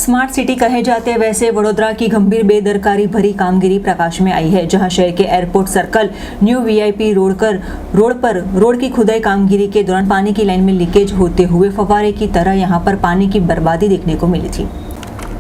Smart city कहे जाते वैसे वडोदरा की गंभीर बेदरकारी भरी कामगिरी प्रकाश में आई है, जहां शहर के airport circle new VIP road की खुदाई कामगिरी के दौरान पानी की लाइन में लीकेज होते हुए फव्वारे की तरह यहां पर पानी की बर्बादी देखने को मिली थी।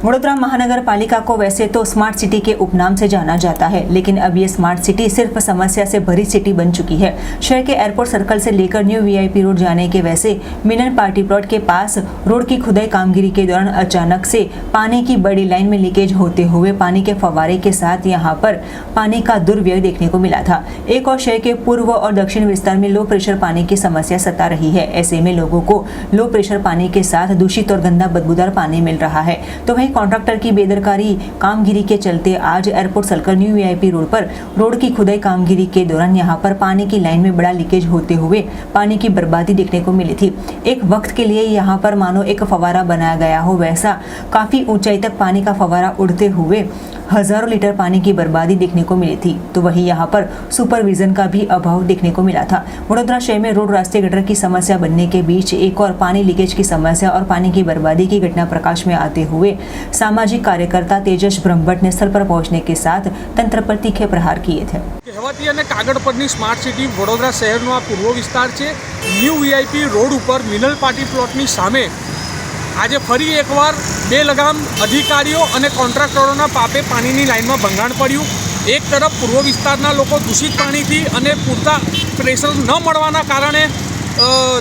वडोदरा महानगर पालिका को वैसे तो स्मार्ट सिटी के उपनाम से जाना जाता है, लेकिन अब ये स्मार्ट सिटी सिर्फ समस्या से भरी सिटी बन चुकी है। शहर के एयरपोर्ट सर्कल से लेकर न्यू वीआईपी रोड जाने के वैसे मिलन पार्टी प्लॉट के पास रोड की खुदाई कामगिरी के दौरान अचानक से पानी की बड़ी लाइन में लीकेज होते हुए पानी के फव्वारे के साथ यहाँ पर पानी का दुर्व्यय देखने को मिला था। एक और शहर के पूर्व और दक्षिण विस्तार में लो प्रेशर पानी की समस्या सता रही है। ऐसे में लोगों को लो प्रेशर पानी के साथ दूषित और गंदा बदबूदार पानी मिल रहा है। तो वहीं कॉन्ट्रैक्टर की बेदरकारी कामगिरी के चलते आज airport circle new VIP road पर रोड की खुदाई कामगिरी के दौरान यहां पर पानी की लाइन में बड़ा लीकेज होते हुए पानी की बर्बादी देखने को मिली थी। एक वक्त के लिए यहां पर मानो एक फव्वारा बनाया गया हो वैसा काफी ऊंचाई तक पानी का फव्वारा उड़ते हुए हजारों लीटर पानी की बर्बादी देखने को मिली थी। तो वहीं यहाँ पर सुपरविजन का भी अभाव देखने को मिला था। वडोदरा शहर में रोड रास्ते गटर की समस्या बनने के बीच एक और पानी लीकेज की समस्या और पानी की बर्बादी की घटना प्रकाश में आते हुए सामाजिक कार्यकर्ता तेजस ब्रह्मभट्ट ने स्थल पर पहुंचने के साथ तंत्र पर तीखे प्रहार किए थे। કહેવાતી અને કાગળ પરની સ્માર્ટ સિટી વડોદરા શહેરનો આ પૂર્વ વિસ્તાર છે। ન્યૂ વીઆઈપી રોડ ઉપર મિનલ પાર્ટી પ્લોટની સામે આજે ફરી એકવાર બે લગામ અધિકારીઓ અને કોન્ટ્રાક્ટરોના પાપે પાણીની લાઇનમાં ભંગાણ પડ્યું। એક તરફ પૂર્વ વિસ્તારના લોકો દૂષિત પાણીથી અને પૂરતા પ્રેશર ન મળવાના કારણે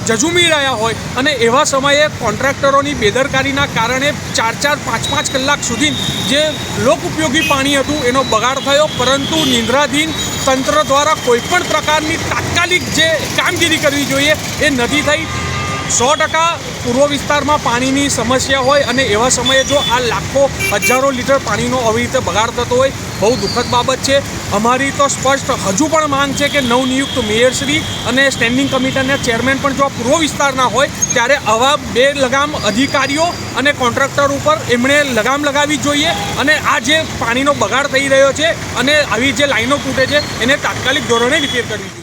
ઝઝૂમી રહ્યા હોય અને એવા સમયે કોન્ટ્રાક્ટરોની બેદરકારીના કારણે 4-5 કલાક સુધી જે લોક ઉપયોગી પાણી હતું એનો બગાડ થયો, પરંતુ નિંદ્રાધીન તંત્ર દ્વારા કોઈપણ પ્રકારની તાત્કાલિક જે કામગીરી કરવી જોઈએ એ નથી થઈ। 100% પૂર્વ વિસ્તારમાં પાણીની સમસ્યા હોય અને એવા સમયે જો આ લાખો હજારો લીટર પાણીનો આવી રીતે બગાડ થતો હોય બહુ દુઃખદ બાબત છે। અમારી તો સ્પષ્ટ હજુ પણ માંગ છે કે નવનિયુક્ત મેયરશ્રી અને સ્ટેન્ડિંગ કમિટીના ચેરમેન પણ જો આ પૂર્વ વિસ્તારના હોય ત્યારે આવા બે લગામ અધિકારીઓ અને કોન્ટ્રાક્ટર ઉપર એમણે લગામ લગાવવી જોઈએ અને આ જે પાણીનો બગાડ થઈ રહ્યો છે અને આવી જે લાઈનો તૂટે છે એને તાત્કાલિક ધોરણે રિપેર કરવી જોઈએ।